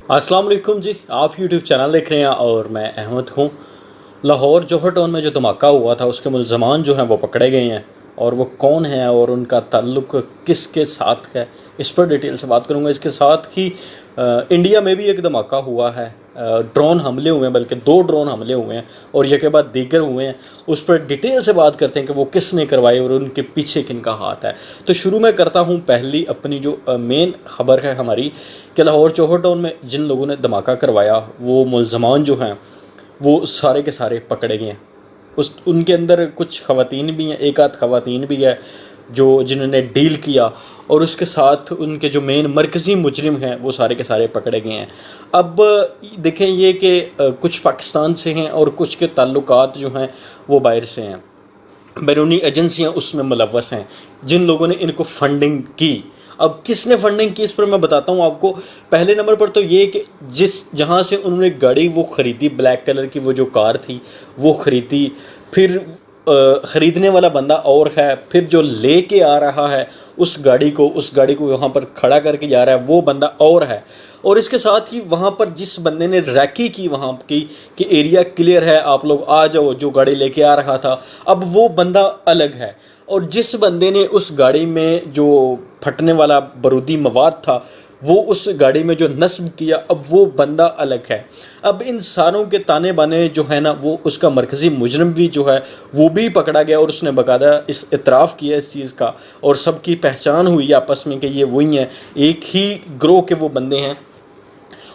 अस्सलाम वालेकुम जी। आप यूट्यूब चैनल देख रहे हैं और मैं अहमद हूँ। लाहौर जौहर टाउन में जो धमाका हुआ था उसके मुलज़मान जो हैं वो पकड़े गए हैं, और वो कौन है और उनका ताल्लुक़ किसके साथ है, इस पर डिटेल से बात करूँगा। इसके साथ ही इंडिया में भी एक धमाका हुआ है, ड्रोन हमले हुए हैं, बल्कि 2 ड्रोन हमले हुए हैं और ये के बाद दीगर हुए हैं। उस पर डिटेल से बात करते हैं कि वो किसने करवाए और उनके पीछे किनका हाथ है। तो शुरू में करता हूँ पहली अपनी जो मेन ख़बर है हमारी, कि लाहौर जौहर टाउन में जिन लोगों ने धमाका करवाया वो मुलज़मान जो हैं वो सारे के सारे पकड़े गए हैं। उनके अंदर कुछ ख़वातीन भी हैं, एक आध ख़वातीन भी है जो जिन्होंने डील किया, और उसके साथ उनके जो मेन मरकज़ी मुजरिम हैं वो सारे के सारे पकड़े गए हैं। अब देखें ये कि कुछ पाकिस्तान से हैं और कुछ के ताल्लुकात जो हैं वो बाहर से हैं, बैरूनी एजेंसियाँ उसमें मुलव्वस हैं जिन लोगों ने इनको फ़ंडिंग की। अब किसने फ़ंडिंग की इस पर मैं बताता हूँ आपको। पहले नंबर पर तो ये कि जहाँ से उन्होंने गाड़ी वो ख़रीदी, ब्लैक कलर की वो जो कार थी वो ख़रीदी, फिर ख़रीदने वाला बंदा और है, फिर जो लेके आ रहा है उस गाड़ी को वहाँ पर खड़ा करके जा रहा है वो बंदा और है, और इसके साथ ही वहाँ पर जिस बंदे ने रैकी की वहाँ की कि एरिया क्लियर है, आप लोग आ जाओ, जो गाड़ी लेके आ रहा था, अब वो बंदा अलग है। और जिस बंदे ने उस गाड़ी में जो फटने वाला बारूदी मवाद था वो उस गाड़ी में जो नस्ब किया, अब वो बंदा अलग है। अब इन सारों के ताने बाने जो है ना, वो उसका मरकज़ी मुजरिम भी जो है वो भी पकड़ा गया, और उसने बाकायदा इस इतराफ़ किया इस चीज़ का, और सबकी पहचान हुई आपस में कि ये वही हैं, एक ही ग्रोह के वो बंदे हैं।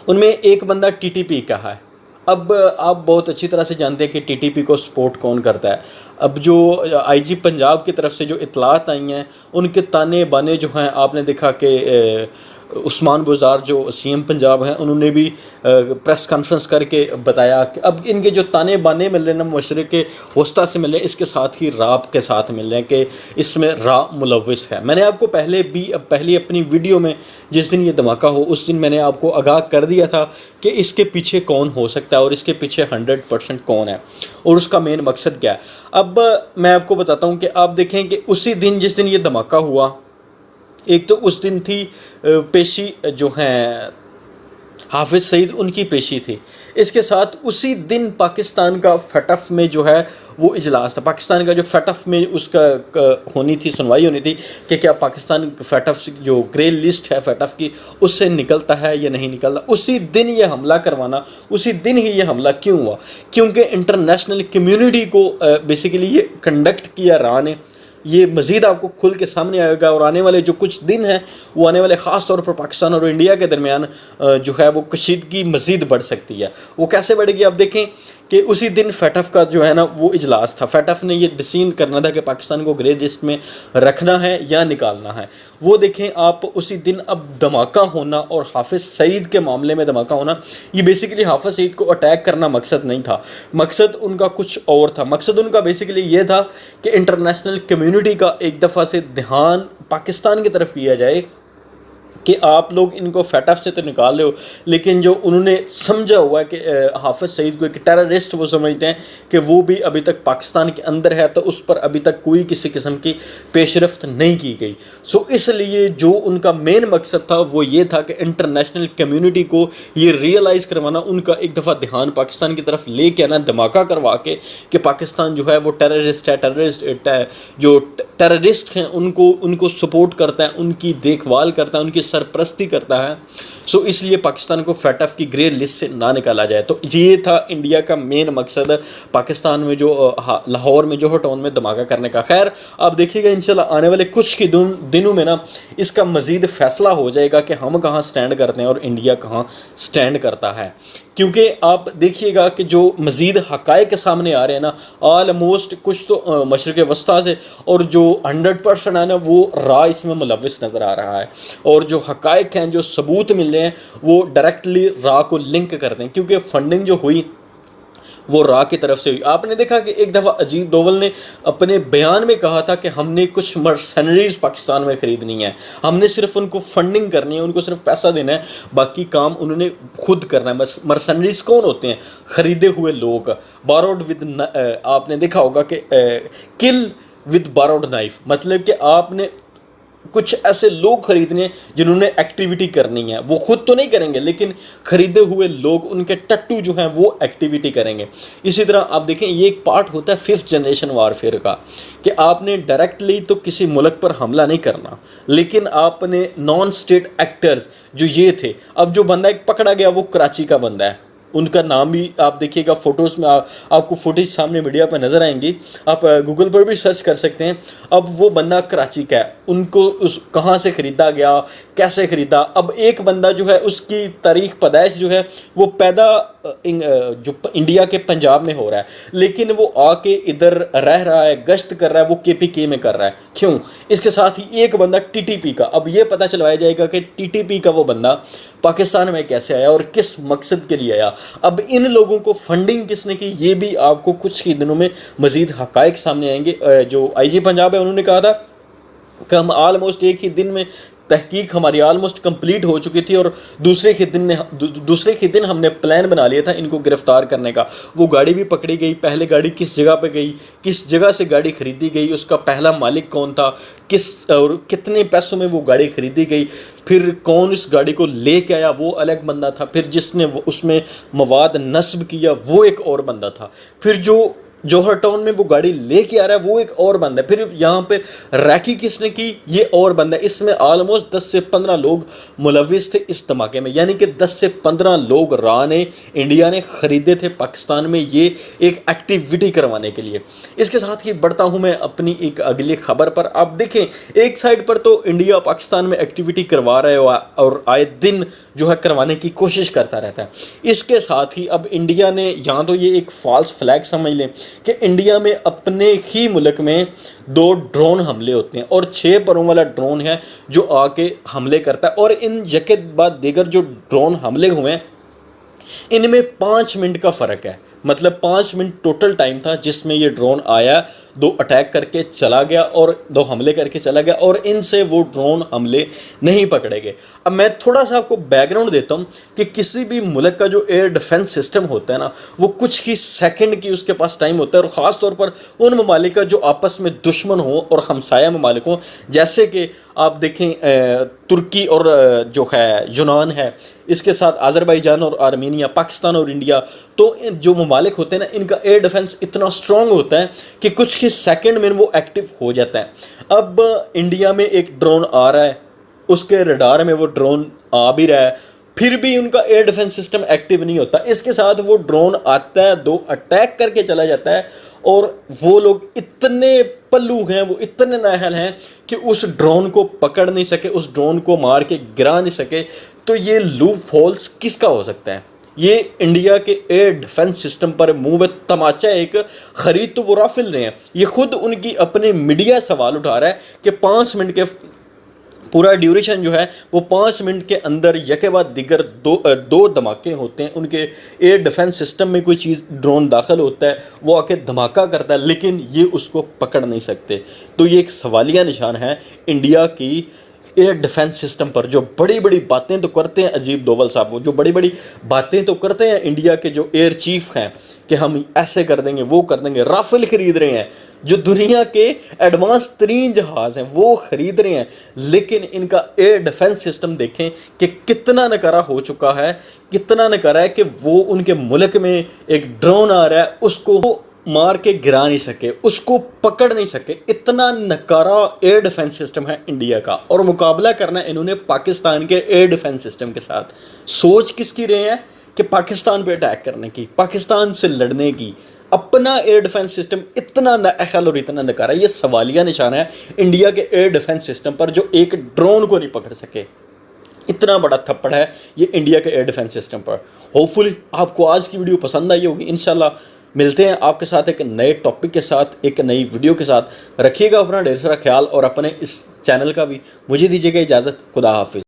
उनमें एक बंदा टीटीपी का है। अब आप बहुत अच्छी तरह से जानते हैं कि टीटीपी को सपोर्ट कौन करता है। अब जो आईजी पंजाब की तरफ से जो इतलात आई हैं उनके ताने बाने जो हैं, आपने देखा कि उस्मान बुज़दार जो सीएम पंजाब हैं उन्होंने भी प्रेस कॉन्फ्रेंस करके बताया कि अब इनके जो ताने बाने मिल रहे हैं मशरक़ के वस्ता से मिल रहे हैं, इसके साथ ही राब के साथ मिल रहे हैं कि इसमें रा मुलव्विस है। मैंने आपको पहली अपनी वीडियो में जिस दिन ये धमाका हो उस दिन मैंने आपको आगाह कर दिया था कि इसके पीछे कौन हो सकता है और इसके पीछे 100% कौन है और उसका मेन मकसद क्या है। अब मैं आपको बताता हूँ कि आप देखें कि उसी दिन जिस दिन ये धमाका हुआ, एक तो उस दिन थी पेशी जो हैं हाफिज़ सईद, उनकी पेशी थी। इसके साथ उसी दिन पाकिस्तान का फटफ में जो है वो इजलास था। पाकिस्तान का जो फटफ में उसका होनी थी, सुनवाई होनी थी कि क्या पाकिस्तान फटफ जो ग्रे लिस्ट है फटफ की उससे निकलता है या नहीं निकलता। उसी दिन ये हमला करवाना, उसी दिन ही ये हमला क्यों हुआ? क्योंकि इंटरनेशनल कम्युनिटी को बेसिकली ये कंडक्ट किया रहा ने। ये मज़ीद आपको खुल के सामने आएगा, और आने वाले जो कुछ दिन हैं वो आने वाले ख़ास तौर पर पाकिस्तान और इंडिया के दरमियान जो है वो कशीदगी मज़ीद बढ़ सकती है। वो कैसे बढ़ेगी? आप देखें कि उसी दिन फैटफ का जो है ना वो इजलास था। फैटफ ने ये डिसीजन करना था कि पाकिस्तान को ग्रे लिस्ट में रखना है या निकालना है। वो देखें आप उसी दिन अब धमाका होना और हाफिज़ सईद के मामले में धमाका होना, ये बेसिकली हाफिज़ सईद को अटैक करना मकसद नहीं था, मकसद उनका कुछ और था। मकसद उनका बेसिकली ये था कि इंटरनेशनल कम्युनिटी का एक दफ़ा से ध्यान पाकिस्तान की तरफ किया जाए कि आप लोग इनको फैटफ से तो निकाल रहे हो, लेकिन जो उन्होंने समझा हुआ है कि हाफिज़ सईद को एक टेररिस्ट वो समझते हैं कि वो भी अभी तक पाकिस्तान के अंदर है, तो उस पर अभी तक कोई किसी किस्म की पेशरफ्त नहीं की गई। सो इसलिए जो उनका मेन मकसद था वो ये था कि इंटरनेशनल कम्युनिटी को ये रियलाइज़ करवाना, उनका एक दफ़ा ध्यान पाकिस्तान की तरफ ले के आना, धमाका करवा के कि पाकिस्तान जो है वो टेररिस्ट है, जो टेररिस्ट हैं उनको सपोर्ट करता है, उनकी देखभाल करता है, उनकी सरपरस्ती करता है। सो इसलिए पाकिस्तान को फैटफ की ग्रे लिस्ट से ना निकाला जाए। तो ये था इंडिया का मेन मकसद पाकिस्तान में जो लाहौर में जौहर टाउन में धमाका करने का। खैर आप देखिएगा इंशाल्लाह आने वाले कुछ के दिनों में ना इसका मज़ीद फ़ैसला हो जाएगा कि हम कहाँ स्टैंड करते हैं और इंडिया कहाँ स्टैंड करता है। क्योंकि आप देखिएगा कि जो मज़ीद हक़ाइक़ के सामने आ रहे हैं ना, ऑलमोस्ट कुछ तो मशरिक़ वस्ता से, और जो 100% है ना वो रा इसमें मुलव्विस नज़र आ रहा है, और जो हक़ाइक़ हैं, जो सबूत मिल रहे हैं वो डायरेक्टली रा को लिंक करते हैं, क्योंकि फ़ंडिंग जो हुई वो रा की तरफ से हुई। आपने देखा कि एक दफ़ा अजीत डोवल ने अपने बयान में कहा था कि हमने कुछ मर्सनरीज़ पाकिस्तान में ख़रीदनी है, हमने सिर्फ उनको फंडिंग करनी है, उनको सिर्फ पैसा देना है, बाकी काम उन्होंने खुद करना है। बस मर्सनरीज़ कौन होते हैं? ख़रीदे हुए लोग। बारोड विद आपने देखा होगा कि किल विद बारोड नाइफ, मतलब कि आपने کچھ ایسے لوگ خریدنے ہیں جنہوں نے ایکٹیویٹی کرنی ہے. وہ خود تو نہیں کریں گے لیکن خریدے ہوئے لوگ ان کے ٹٹو جو ہیں وہ ایکٹیویٹی کریں گے. اسی طرح آپ دیکھیں یہ ایک پارٹ ہوتا ہے 5th جنریشن وارفیئر کا کہ آپ نے ڈائریکٹلی تو کسی ملک پر حملہ نہیں کرنا لیکن آپ نے نان اسٹیٹ ایکٹرز جو یہ تھے. اب جو بندہ ایک پکڑا گیا وہ کراچی کا بندہ ہے, ان کا نام بھی آپ دیکھیے گا فوٹوز میں, آپ کو فوٹیج سامنے میڈیا پہ نظر آئیں گی, آپ گوگل پر بھی سرچ کر سکتے ہیں. اب وہ بندہ کراچی کا ہے, ان کو کہاں سے خریدا گیا, کیسے خریدا. اب ایک بندہ جو ہے اس کی تاریخ پیدائش جو ہے وہ پیدا جو انڈیا کے پنجاب میں ہو رہا ہے لیکن وہ آ کے ادھر رہ رہا ہے, گشت کر رہا ہے, وہ KPK میں کر رہا ہے. کیوں؟ اس کے ساتھ ہی ایک بندہ TTP کا. اب یہ پتہ چلوایا جائے گا کہ TTP کا وہ بندہ پاکستان میں کیسے آیا اور کس مقصد کے لیے آیا. اب ان لوگوں کو فنڈنگ کس نے کی یہ بھی آپ کو کچھ ہی دنوں میں مزید حقائق سامنے آئیں گے. جو IG پنجاب ہے انہوں نے کہا تھا کہ ہم آلموسٹ ایک ہی دن میں تحقیق ہماری آلموسٹ کمپلیٹ ہو چکی تھی اور دوسرے ہی دن ہم نے پلان بنا لیا تھا ان کو گرفتار کرنے کا. وہ گاڑی بھی پکڑی گئی, پہلے گاڑی کس جگہ پہ گئی, کس جگہ سے گاڑی خریدی گئی, اس کا پہلا مالک کون تھا, کس اور کتنے پیسوں میں وہ گاڑی خریدی گئی, پھر کون اس گاڑی کو لے کے آیا وہ الگ بندہ تھا, پھر جس نے اس میں مواد نصب کیا وہ ایک اور بندہ تھا, پھر جو جوہر ٹاؤن میں وہ گاڑی لے کے آ رہا ہے وہ ایک اور بندہ ہے, پھر یہاں پہ ریکی کس نے کی یہ اور بندہ ہے. اس میں آلموسٹ 10 سے 15 لوگ ملوث تھے اس دھماکے میں, یعنی کہ 10 سے 15 لوگ انڈیا نے خریدے تھے پاکستان میں یہ ایک ایکٹیویٹی کروانے کے لیے. اس کے ساتھ ہی بڑھتا ہوں میں اپنی ایک اگلی خبر پر. آپ دیکھیں ایک سائڈ پر تو انڈیا پاکستان میں ایکٹیویٹی کروا رہے ہو اور آئے دن جو ہے کروانے کی کوشش کرتا رہتا ہے. اس کے ساتھ ہی اب انڈیا نے یہاں تو یہ ایک فالس فلیگ سمجھ لیں کہ انڈیا میں اپنے ہی ملک میں 2 ڈرون حملے ہوتے ہیں اور 6 پروں والا ڈرون ہے جو آ کے حملے کرتا ہے, اور ان یکے بعد دیگر جو ڈرون حملے ہوئے ہیں ان میں 5 منٹ کا فرق ہے. مطلب 5 منٹ ٹوٹل ٹائم تھا جس میں یہ ڈرون آیا, 2 اٹیک کر کے چلا گیا اور 2 حملے کر کے چلا گیا, اور ان سے وہ ڈرون حملے نہیں پکڑے گئے. اب میں تھوڑا سا آپ کو بیک گراؤنڈ دیتا ہوں کہ کسی بھی ملک کا جو ایئر ڈیفنس سسٹم ہوتا ہے نا وہ کچھ ہی سیکنڈ کی اس کے پاس ٹائم ہوتا ہے, اور خاص طور پر ان ممالک کا جو آپس میں دشمن ہوں اور ہمسایہ ممالک ہوں, جیسے کہ آپ دیکھیں ترکی اور جو ہے یونان ہے, اس کے ساتھ آذربائیجان اور آرمینیا, پاکستان اور انڈیا. تو جو ممالک ہوتے ہیں نا ان کا ایئر ڈیفنس اتنا اسٹرانگ ہوتا ہے کہ کچھ ہی سیکنڈ میں وہ ایکٹیو ہو جاتا ہے. اب انڈیا میں ایک ڈرون آ رہا ہے, اس کے ریڈار میں وہ ڈرون آ بھی رہا ہے, پھر بھی ان کا ایئر ڈیفنس سسٹم ایکٹیو نہیں ہوتا. اس کے ساتھ وہ ڈرون آتا ہے, 2 اٹیک کر کے چلا جاتا ہے, اور وہ لوگ اتنے پلو ہیں, وہ اتنے نااہل ہیں کہ اس ڈرون کو پکڑ نہیں سکے, اس ڈرون کو مار کے گرا نہیں سکے. تو یہ لوپ ہولز کس کا ہو سکتا ہے؟ یہ انڈیا کے ایئر ڈیفنس سسٹم پر منہ میں تماچا ایک خرید تو وہ رافل رہے ہیں. یہ خود ان کی اپنے میڈیا سوال اٹھا رہا ہے کہ 5 منٹ کے پورا ڈیوریشن جو ہے وہ 5 منٹ کے اندر یکے بعد دیگر 2 دھماکے ہوتے ہیں. ان کے ایئر ڈیفنس سسٹم میں کوئی چیز ڈرون داخل ہوتا ہے, وہ آ کے دھماکہ کرتا ہے, لیکن یہ اس کو پکڑ نہیں سکتے. تو یہ ایک سوالیہ نشان ہے انڈیا کی ایئر ڈیفنس سسٹم پر. جو بڑی بڑی باتیں تو کرتے ہیں عجیب دوول صاحب, وہ جو بڑی بڑی باتیں تو کرتے ہیں انڈیا کے جو ایئر چیف ہیں کہ ہم ایسے کر دیں گے, وہ کر دیں گے, رافل خرید رہے ہیں, جو دنیا کے ایڈوانس ترین جہاز ہیں وہ خرید رہے ہیں, لیکن ان کا ایئر ڈیفنس سسٹم دیکھیں کہ کتنا نکارا ہو چکا ہے, کتنا نکارا ہے کہ وہ ان کے ملک میں ایک ڈرون آ رہا ہے اس کو مار کے گرا نہیں سکے, اس کو پکڑ نہیں سکے. اتنا نکارا ایئر ڈیفنس سسٹم ہے انڈیا کا, اور مقابلہ کرنا انہوں نے پاکستان کے ایئر ڈیفنس سسٹم کے ساتھ. سوچ کس کی رہے ہیں کہ پاکستان پہ اٹیک کرنے کی, پاکستان سے لڑنے کی. اپنا ایئر ڈیفنس سسٹم اتنا نااہل اور اتنا نکارا. یہ سوالیہ نشان ہے انڈیا کے ایئر ڈیفنس سسٹم پر جو ایک ڈرون کو نہیں پکڑ سکے. اتنا بڑا تھپڑ ہے یہ انڈیا کے ایئر ڈیفنس سسٹم پر. ہوپفلی آپ کو آج کی ویڈیو پسند آئی ہوگی. انشاءاللہ ملتے ہیں آپ کے ساتھ ایک نئے ٹاپک کے ساتھ, ایک نئی ویڈیو کے ساتھ. رکھیے گا اپنا ڈھیر سارا خیال اور اپنے اس چینل کا بھی. مجھے دیجیے گا اجازت. خدا حافظ.